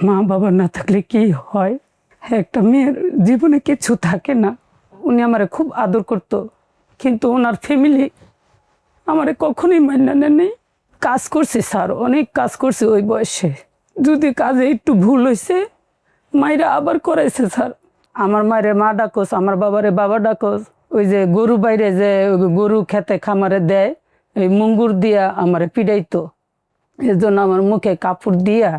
মা বাবা না থাকলে কি হয়, একটা মেয়ের জীবনে কিছু থাকে না। উনি আমারে খুব আদর করতো, কিন্তু ওনার ফ্যামিলি আমারে কখনোই মান্য নেই। কাজ করছে স্যার, অনেক কাজ করছে ওই বয়সে, যদি কাজে একটু ভুল হয়েছে মায়েরা আবার করাইছে স্যার। আমার মায়েরে মা ডাকোস, আমার বাবারে বাবা ডাকোস। ওই যে গরু বাইরে যে গরু খেতে খামারে দেয়, এই মুঙ্গুর দিয়া আমারে পিড়াইতো। এর জন্য আমার মুখে কাপড় দিয়া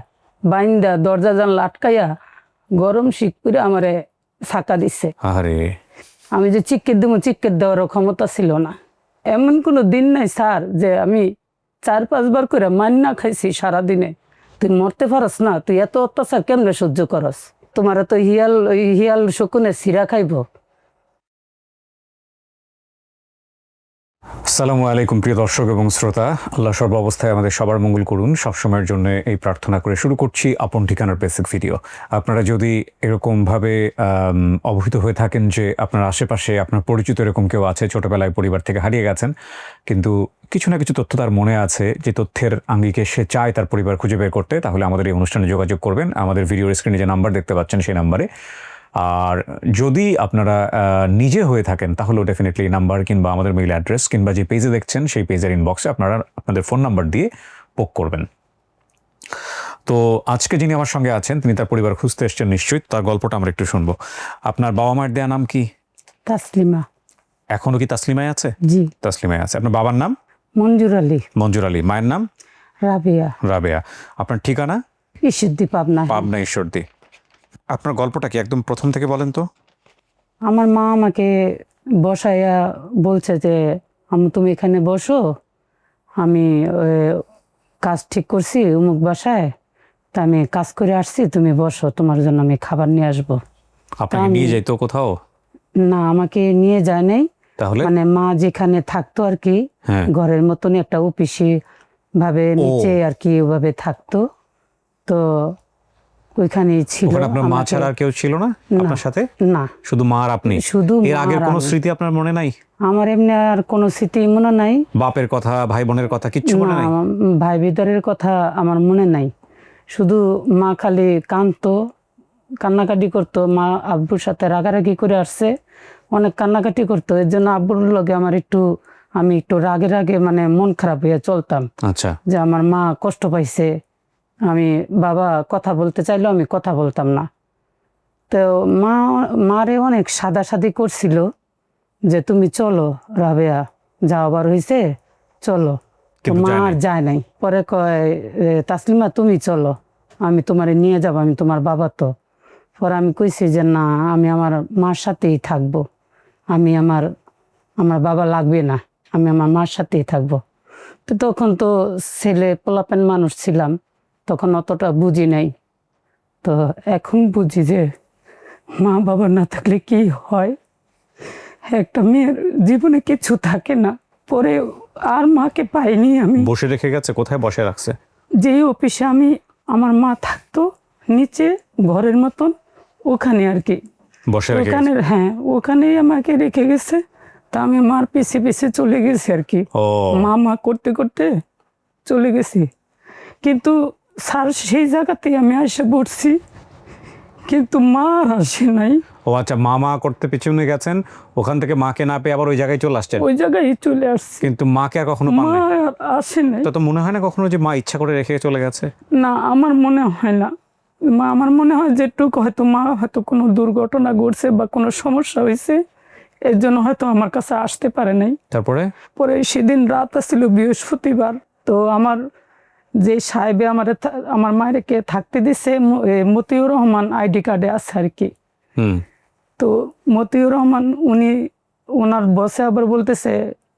বাইন্দা দরজা জানলা আটকাইয়া গরম শীত করে আমারে ছাকা দিছে। আরে আমি যে চিৎকার দেবো, চিৎকার দেওয়ারও ক্ষমতা ছিল না। এমন কোনো দিন নাই স্যার যে আমি 4-5 বার করে মান্না খাইছি সারাদিনে। তুই মরতে পারস না, তুই এত অত্যাচার কেমনে সহ্য করস, তোমার তো হিয়াল শকুনে সিরা খাইব। আসসালামু আলাইকুম প্রিয় দর্শক এবং শ্রোতা, আল্লাহ সর্ব অবস্থায় আমাদের সবার মঙ্গল করুন সবসময়ের জন্য এই প্রার্থনা করে শুরু করছি আপন ঠিকানার বেসিক ভিডিও। আপনারা যদি এরকমভাবে অবহিত হয়ে থাকেন যে আপনার আশেপাশে আপনার পরিচিত এরকম কেউ আছে, ছোটবেলায় পরিবার থেকে হারিয়ে গেছেন, কিন্তু কিছু না কিছু তথ্য তার মনে আছে, যে তথ্যের আঙ্গিকে সে চায় তার পরিবার খুঁজে বের করতে, তাহলে আমাদের এই অনুষ্ঠানে যোগাযোগ করবেন। আমাদের ভিডিওর স্ক্রিনে যে নাম্বার দেখতে পাচ্ছেন সেই নাম্বারে। আর যদি আপনারা নিজে হয়ে থাকেন তাহলেও ডেফিনেটলি নাম্বার কিংবা আমাদের মেইল অ্যাড্রেস কিংবা যে পেজে দেখছেন সেই পেজের ইনবক্সে আপনারা আপনাদের ফোন নাম্বার দিয়ে পোক করবেন। তো আজকে যিনি আমার সঙ্গে আছেন তিনি তার পরিবার খুঁজতে এসছেন, নিশ্চয়ই তার গল্পটা আমরা একটু শুনবো। আপনার বাবা মায়ের দেয়া নাম কি? তাসলিমা। এখনো কি তাসলিমায় আছে? জি। তাসলিমায় আছে। আপনার বাবার নাম? মঞ্জুর আলী। মঞ্জুর আলী। মায়ের নাম? রাবেয়া। রাবেয়া। আপনার ঠিকানা? ঈশ্বরদী, পাবনা। পাবনা, ঈশ্বরদী। আপনার গল্পটা কি একদম প্রথম থেকে বলেন তো। আমার মা আমাকে বসাইয়া বলছে যে তুমি এখানে বসো, আমি কাজ ঠিক করছি অমুক বাসায়, তা আমি কাজ করে আসছি, তুমি বসো, তোমার জন্য আমি খাবার নিয়ে আসবো। আপনাকে নিয়ে যাইতো কোথাও? না, আমাকে নিয়ে যায় নাই। তাহলে মানে মা যেখানে থাকতো আর কি, ঘরের মতনই একটা অফিসি ভাবে নিচে আর কি ওভাবে থাকতো, তো ওইখানেই ছিল। আপনার মা ছাড়া আর কেউ ছিল না আপনার সাথে? না, শুধু মা আর আপনি? শুধু। এর আগের কোনো স্মৃতি আপনার মনে নাই? আমার এমনি আর কোনো স্মৃতি মনে নাই। বাপের কথা, ভাই বোনের কথা কিচ্ছু মনে নাই? ভাই বিদারের কথা আমার মনে নাই। শুধু মা খালি কাঁদতো, কান্নাকাটি করতো। মা আব্বুর সাথে রাগারাগি করে আসছে, অনেক কান্নাকাটি করতো। এর জন্য আব্বুর লগে আমি একটু রাগে মানে মন খারাপ হয়ে চলতাম। আচ্ছা। যে আমার মা কষ্ট পাইছে, আমি বাবা কথা বলতে চাইলেও আমি কথা বলতাম না। তো মারে অনেক সাদাসাদি করছিল যে তুমি চলো রাবেয়া, যাওয়াবার হয়েছে, চলো। তো মা আর যায় নাই। পরে কয় তাসলিমা তুমি চলো, আমি তোমারে নিয়ে যাবো, আমি তোমার বাবা। তো পরে আমি কইছি যে না, আমি আমার মার সাথেই থাকবো, আমি আমার বাবা লাগবে না, আমি আমার মার সাথেই থাকবো। তো তখন তো ছেলে পোলাপেন মানুষ ছিলাম, তখন অতটা বুঝি নাই। তো এখন বুঝি যে মা বাবা না থাকলে কি হয়, একটা মেয়ের জীবনে কিছু থাকে না। পরে আর মাকে পাইনি আমি। বসে রেখে গেছে? কোথায় বসে রাখছে? যেই অফিসে আমার মা থাকতো নিচে ঘরের মতন, ওখানে আর কি বসে রেখে ওখানে, হ্যাঁ ওখানেই আমাকে রেখে গেছে। তা আমি মার পিছে পিছে চলে গেছি আর কি, মা করতে করতে চলে গেছি। কিন্তু স্যার সেই জায়গাতেই আমি এসে পড়ছি, কিন্তু মা আর আসে নাই। ও আচ্ছা, মা করতে পিছনে গেছেন, ওখান থেকে মাকে না পেয়ে আবার ওই জায়গায় চলে আসছেন? ওই জায়গায় চলে আসছি, কিন্তু মাকে আর কখনো পান মা নাই? আসে নাই। তো মনে হয় না কখনো যে মা ইচ্ছা করে রেখে চলে গেছে? না, আমার মনে হয় না। আমার মনে হয় যেটুকু হয়তো মা হয়তো কোনো দুর্ঘটনা ঘটছে বা কোনো সমস্যা হয়েছে, এর জন্য হয়তো আমার কাছে আসতে পারে নাই। পরে সেদিন রাত ছিল বৃহস্পতিবার। তো আমার যে সাহেবে আমার মায়েরকে থাকতে দিছে, মতিউর রহমান আইডি কার্ডে আছে আর কি। তো মতিউর রহমান ওনার বসে আবার বলতেছে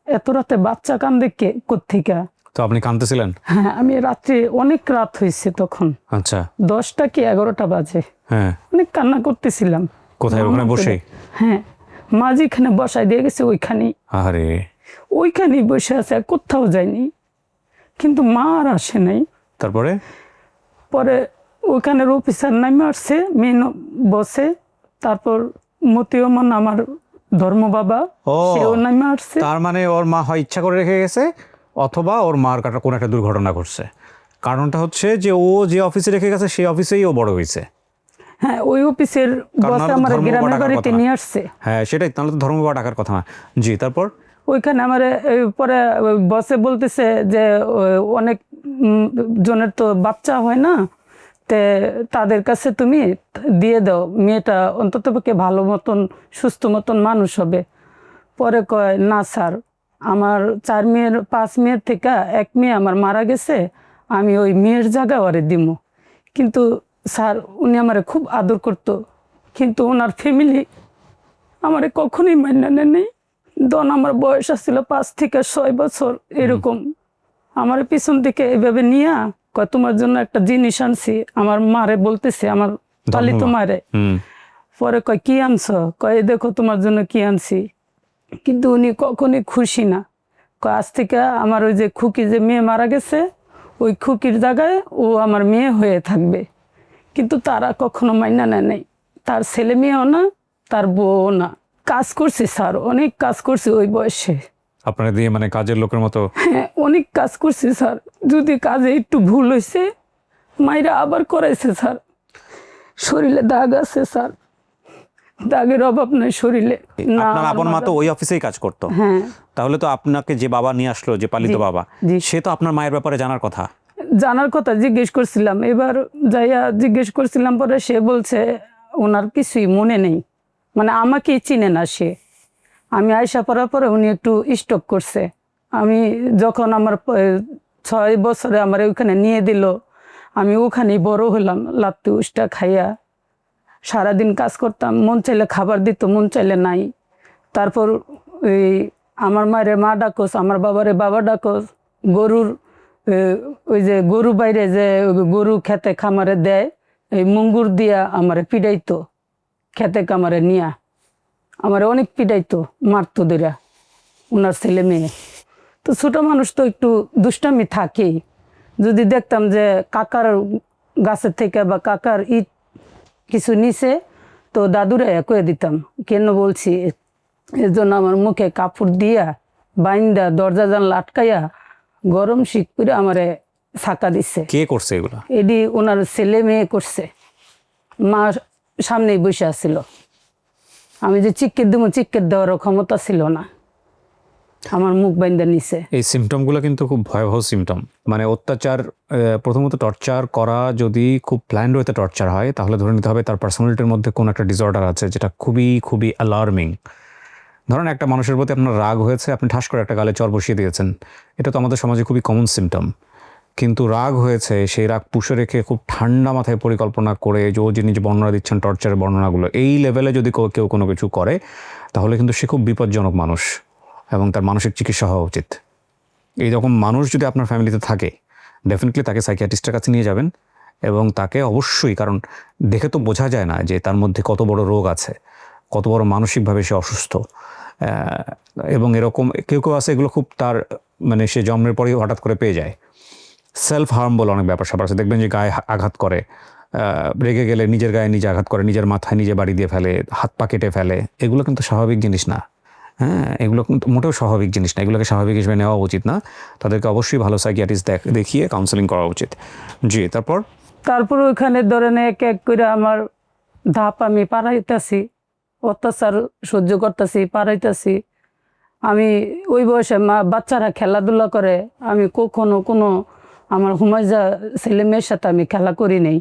এত রাতে বাচ্চা কান্দে কে, কোত্থেকে? তো আপনি কাঁদতেছিলেন? হ্যাঁ, আমি রাত্রে, অনেক রাত হয়েছে তখন। আচ্ছা। 10টা কি 11টা বাজে। হ্যাঁ। অনেক কান্না করতেছিলাম। কোথায়? ওখানে বসে? হ্যাঁ, মা যেখানে বসায় দিয়ে গেছে ওইখানেই। আরে, ওইখানেই বসে আছে, আর কোথাও যায়নি। কিন্তু মা আর আসে নাই। পরে ওইখানের অফিসার নামে আসছে মেন বসে, তারপর মতিউমান আমার ধর্ম বাবা, সেও নামে আসছে। তার মানে ওর মা হয় ইচ্ছা করে রেখে গেছে, অথবা ওর মার কোনো একটা দুর্ঘটনা ঘটছে। কারণটা হচ্ছে যে ও যে অফিসে রেখে গেছে সেই অফিসেই ও বড় হয়েছে। হ্যাঁ, ওই অফিসের কারণ বস নাহলে তো আমার ধর্ম বা গ্রামের টাকার বাড়িতে কথা না। নিয়ে আসছে। হ্যাঁ সেটাই, তাহলে তো ধর্ম বা টাকার কথা না। জি, তারপর? ওইখানে আমার পরে বসে বলতেছে যে অনেক জনের তো বাচ্চা হয় না, তে তাদের কাছে তুমি দিয়ে দাও, মেয়েটা অন্ততপক্ষে ভালো মতন সুস্থ মতন মানুষ হবে। পরে কয় না স্যার, আমার 4 মেয়ের 5 মেয়ের থেকে 1 মেয়ে আমার মারা গেছে, আমি ওই মেয়ের জায়গা ওরে দিমু। কিন্তু স্যার উনি আমারে খুব আদর করতো, কিন্তু ওনার ফ্যামিলি আমারে কখনোই মান্য নেই। দন আমার বয়স আসছিল 5 থেকে 6 বছর এরকম। আমার পিছন থেকে এভাবে নিয়ে কয় তোমার জন্য একটা জিনিস আনছি, আমার মারে বলতেছে, আমার পালিত মারে। পরে কয় কি আনছো? কয় এই দেখো তোমার জন্য কি আনছি। কিন্তু উনি কখনই খুশি না। কয় আজ থেকে আমার ওই যে খুকি যে মেয়ে মারা গেছে, ওই খুকির জায়গায় ও আমার মেয়ে হয়ে থাকবে। কিন্তু তারা কখনো মাইনা নেয় নাই। তার ছেলে মেয়েও না, তার বউও না। কাজ করছে স্যার, অনেক কাজ করছে ওই বয়সে। আপনারা দিয়ে মানে কাজের লোকের মতো? হ্যাঁ, অনেক কাজ করছে স্যার। যদি কাজে একটু ভুল হয়েছে মাইরা আবার করাইছে স্যার। শরীরে দাগ আছে স্যার, দাগের অভাব নাই শরীরে। না, আপনার আপন মা তো ওই অফিসেই কাজ করতো। হ্যাঁ, তাহলে তো আপনাকে যে বাবা নিয়ে আসলো, যে পালিত জি, বাবা, জি। সে তো আপনার মায়ের ব্যাপারে জানার কথা। জানার কথা জিজ্ঞেস করছিলাম, এবার যাইয়া জিজ্ঞেস করছিলাম, পরে সে বলছে ওনার কিছুই মনে নেই, মানে আমাকেই চিনে না সে। আমি আয়সা পড়ার পরে উনি একটু স্টপ করছে। আমি যখন আমার 6 বছরে আমার ওইখানে নিয়ে দিল, আমি ওখানেই বড় হলাম লাত্তি উষ্টা খাইয়া। সারাদিন কাজ করতাম, মন চাইলে খাবার দিত, মন চাইলে নাই। তারপর ওই আমার মায়ের মা ডাকস, আমার বাবারে বাবা ডাকস। গরুর ওই যে গরু বাইরে যে গরু খেতে খামারে দেয়, এই মুঙ্গুর দিয়া আমারে পিডাইতো, খেতে খামারে নিয়া আমার অনেক পিডাইতো, মারতো ধইরা ওনার ছেলে মেয়ে। তো ছোট মানুষ তো একটু দুষ্টামি থাকেই। যদি দেখতাম যে কাকার গাছের থেকে বা কাকার ইট কিছু নিচে, তো দাদুরে কয়ে দিতাম কেন বলছি। এর জন্য আমার মুখে কাপড় দিয়া বাইন্দা দরজা জানলা আটকাইয়া গরম শীত করে আমারে ছাকা দিছে। কে করছে এগুলো? এডি ওনার ছেলে মেয়ে করছে। মা সামনেই বসে আছিল। আমি যে চিৎকার দেবো, চিৎকার দেওয়ার ক্ষমতা ছিল না, আমার মুখ বাইন্দা নিছে। এই সিমটমগুলো কিন্তু খুব ভয়াবহ সিমটম। মানে অত্যাচার, প্রথমত টর্চার করা যদি খুব প্ল্যান্ড ওয়েতে টর্চার হয়, তাহলে ধরে নিতে হবে তার পার্সোনালিটির মধ্যে কোনো একটা ডিসঅর্ডার আছে, যেটা খুবই খুবই অ্যালার্মিং। ধরেন একটা মানুষের প্রতি আপনার রাগ হয়েছে, আপনি ঠাস করে একটা গালে চর বসিয়ে দিয়েছেন, এটা তো আমাদের সমাজে খুবই কমন সিমটম। কিন্তু রাগ হয়েছে, সেই রাগ পুষে রেখে খুব ঠান্ডা মাথায় পরিকল্পনা করে যে ও যিনি যে বর্ণনা দিচ্ছেন টর্চারের বর্ণনাগুলো, এই লেভেলে যদি কেউ কোনো কিছু করে, তাহলে কিন্তু সে খুব বিপজ্জনক মানুষ এবং তার মানসিক চিকিৎসা হওয়া উচিত। এইরকম মানুষ যদি আপনার ফ্যামিলিতে থাকে, ডেফিনেটলি তাকে সাইকিয়াট্রিস্টের কাছে নিয়ে যাবেন এবং তাকে অবশ্যই, কারণ দেখে তো বোঝা যায় না যে তার মধ্যে কত বড় রোগ আছে, কত বড় মানসিকভাবে সে অসুস্থ। এবং এরকম কেউ কেউ আছে, এগুলো খুব তার মানে সে জন্মের পরেই হঠাৎ করে পেয়ে যায়। সেলফ হার্ম বলে অনেক ব্যাপার স্যাপার আছে, দেখবেন যে গায়ে আঘাত করে, রেগে গেলে নিজের গায়ে নিজে আঘাত করে, নিজের মাথায় নিজে বাড়ি দিয়ে ফেলে, হাত পা কেটে ফেলে। এগুলো কিন্তু স্বাভাবিক জিনিস না। হ্যাঁ, এগুলো কিন্তু মোটেও স্বাভাবিক জিনিস না, এগুলোকে স্বাভাবিক হিসেবে নেওয়া উচিত না। তাদেরকে অবশ্যই ভালো সাইকিয়াট্রিস্ট দেখিয়ে কাউন্সেলিং করা উচিত। জি, তারপর ওইখানে ধরেন এক এক করে আমার ধাপ আমি পারাইতেছি, অত্যাচার সহ্য করতেছি, পারাইতেছি। আমি ওই বয়সে বাচ্চারা খেলাধুলা করে, আমি কখনো কোনো আমার হুমায়জা ছেলে মেয়ের সাথে আমি খেলা করি নেই।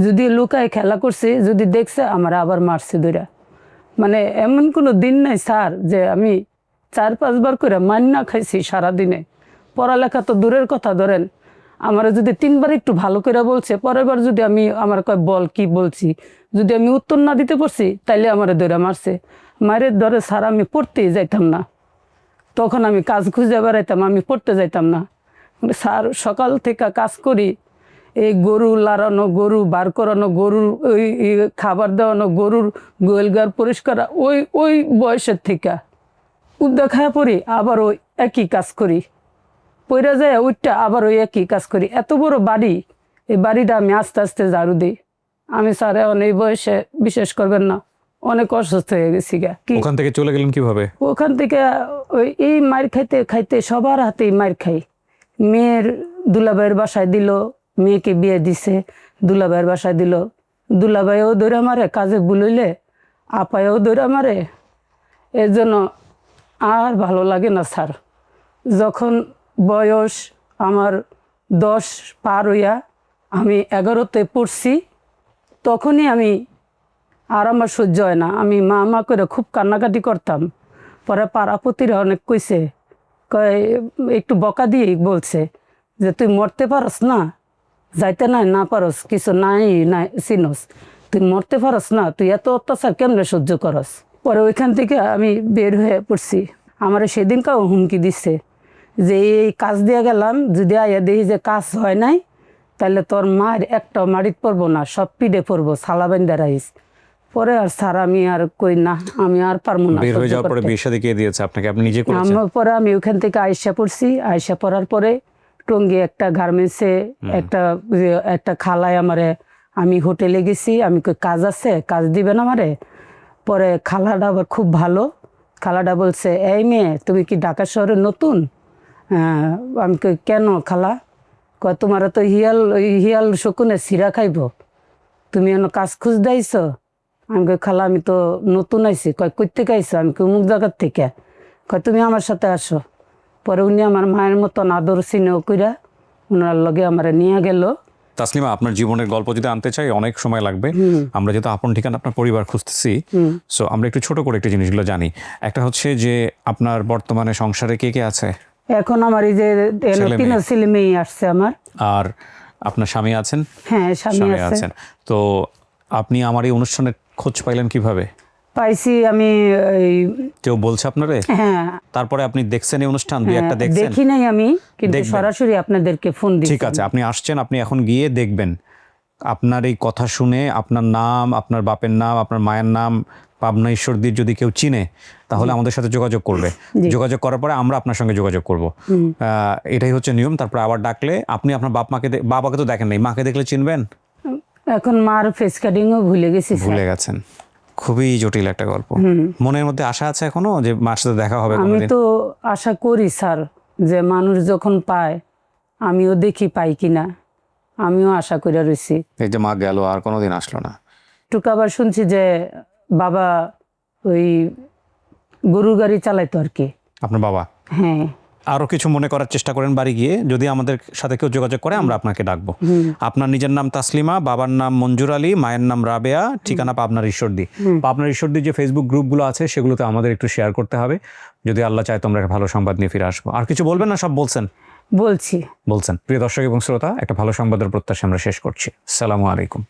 যদি লুকায় খেলা করছি, যদি দেখছে আমার আবার মারছে ধইরা। মানে এমন কোনো দিন নাই স্যার যে আমি 4-5 বার করে মান্না খাইছি সারাদিনে। পড়ালেখা তো দূরের কথা, ধরেন আমার যদি 3 বার একটু ভালো করে বলছে, পরের বার যদি আমি আমার কয় বল কি বলছি, যদি আমি উত্তর না দিতে পারছি, তাইলে আমার ধরে মারছে। মায়ের ধরে স্যার আমি পড়তেই যাইতাম না, তখন আমি কাজ খুঁজে বেড়াইতাম, আমি পড়তে যাইতাম না। স্যার সকাল থেকে কাজ করি, এই গরু লাড়ানো, গরু বার করানো, গরুর ওই খাবার দেওয়ানো, গরুর গোয়ালঘর পরিষ্কার, ওই ওই বয়সের থেকে উদ্যোগ খায়া পড়ি, আবার ওই একই কাজ করি, পইরা যায় ওইটা আবার ওই একই কাজ করি। এত বড় বাড়ি, এই বাড়িটা আমি আস্তে আস্তে ঝাড়ু দিই। আমি স্যার এখন এই বয়সে বিশ্বাস করবেন না, অনেক অসুস্থ হয়ে গেছি গা। ওখান থেকে চলে গেলেন কিভাবে? ওখান থেকে ওই এই মার খাইতে খাইতে সবার হাতেই মার খাই। মেয়ের দুলাভাইয়ের বাসায় দিল, মেয়েকে বিয়ে দিছে, দুলাভাইয়ের বাসায় দিল, দুলাভাইও ধরে মারে, কাজে বুলইলে আপায়ও ধরে মারে। এর জন্য আর ভালো লাগে না স্যার। যখন বয়স আমার 10 পার হইয়া আমি 11তে পড়ছি, তখনই আর আমার সহ্য হয় না, আমি মা মা করে খুব কান্নাকাটি করতাম। পরে পাড়াপতিরা অনেক কইছে, কয় একটু বকা দিয়ে বলছে যে তুই মরতে পারস না, যাইতে না পারস, কিছু নাই চিনস, তুই মরতে পারস না, তুই এত অত্যাচার কেমনে সহ্য করস। পরে ওইখান থেকে আমি বের হয়ে পড়ছি। আমার সেদিনকাও হুমকি দিচ্ছে যে এই কাজ দিয়ে গেলাম, যদি আইয়া দেখি যে কাজ হয় নাই, তাহলে তোর মার একটাও মাড়িত পড়বো না, সব পিঠে পড়বো, সালা বেন্দা রাইস। পরে আর স্যার আমি আর কই না, আমি আর পারবো না। বের হয়ে যাওয়ার পরে বিয়ে শাদী কে দিয়েছে আপনাকে, আপনি নিজে করেছেন? আমার পরে আমি ওখান থেকে আয়সা পড়ছি, আয়সা পড়ার পরে টঙ্গী একটা গার্মেন্টসে একটা খালায় আমারে, আমি হোটেলে গেছি, আমি কই কাজ আছে, কাজ দিবেন আমারে। পরে খালাটা আবার খুব ভালো, খালাটা বলছে এই মেয়ে তুমি কি ঢাকা শহরে নতুন? আমি কই কেন খালা? কয় তোমার তো হিয়াল শকুনে সিরা খাইব, তুমি এনে কাজ খুঁজ দিয়েছ? আমি কই খালা আমি তো নতুন আইছি। কয় কই থেকে আইছো? আমি কই মুখ জায়গার থেকে। কয় তুমি আমার সাথে আসো। পরে উনি আমার মায়ের মতন আদর স্নেহ কইরা ওনার লগে আমার নিয়ে গেল। তাসলিমা, আপনার জীবনের গল্প যদি আনতে চাই অনেক সময় লাগবে। আমরা যেহেতু আপন ঠিকানা আপনার পরিবার খুঁজতেছি, সো আমরা একটু ছোট করে একটু জিনিসগুলো জানি। একটা হচ্ছে যে আপনার বর্তমানে সংসারে কে কে আছে? এখন আমার এই যে তিন ছেলে মেয়ে আসছে আমার। আর আপনার স্বামী আছেন? হ্যাঁ, স্বামী আছে। আছেন। তো আপনি আমার এই অনুষ্ঠানের খোঁজ পাইলেন কিভাবে? পাইছি আমি কেউ বলছে আপনারে? হ্যাঁ, তারপরে আপনি দেখছেন এই অনুষ্ঠান, দুই একটা দেখছেন? দেখি নাই আমি, কিন্তু সরাসরি আপনাদেরকে ফোন দিই। ঠিক আছে, আপনি আসছেন, আপনি এখন গিয়ে দেখবেন। আপনার এই কথা শুনে আপনার নাম, আপনার বাপের নাম, আপনার মায়ের নাম পাবনা ঈশ্বরদীর যদি কেউ চিনে, তাহলে আমাদের সাথে যোগাযোগ করবে। যোগাযোগ করার পরে আমরা আপনার সঙ্গে যোগাযোগ করব। এটাই হচ্ছে নিয়ম। তারপর আবার ডাকলে আপনি আপনার বাবাকে তো দেখেন নাই, মাকে দেখলে চিনবেন? এখন মার ফেস কাটিংও ভুলে গেছি। ভুলে গেছেন? খুবই জটিল একটা গল্প। মনের মধ্যে আশা আছে এখনো যে মার সাথে দেখা হবে? আমি তো আশা করি স্যার, যে মানুষ যখন পায় আমিও দেখি পাই কিনা, আমিও আশা করে রয়েছি। এই যে মা গেল, আর কোনোদিন আসলো না। টুক আবার শুনছি যে বাবা ওই গরু গাড়ি চালাইতো আর কি। আপনার বাবা? হ্যাঁ। আরো কিছু মনে করার চেষ্টা করেন বাড়ি গিয়ে, যদি আমাদের সাথে কেউ যোগাযোগ করে আমরা আপনাকে ডাকবো। আপনার নিজের নাম তাসলিমা, বাবার নাম মঞ্জুর আলী, মায়ের নাম রাবেয়া, ঠিকানা পাবনার ঈশ্বরদী। পাবনার ঈশ্বরদীর যে ফেসবুক গ্রুপগুলো আছে সেগুলোতে আমাদের একটু শেয়ার করতে হবে। যদি আল্লাহ চায় তোমরা একটা ভালো সংবাদ নিয়ে ফিরে আসবো। আর কিছু বলবেন না? সব বলছেন? বলছেন। প্রিয় দর্শক এবং শ্রোতা, একটা ভালো সংবাদের প্রত্যাশা আমরা শেষ করছি। আসসালামু আলাইকুম।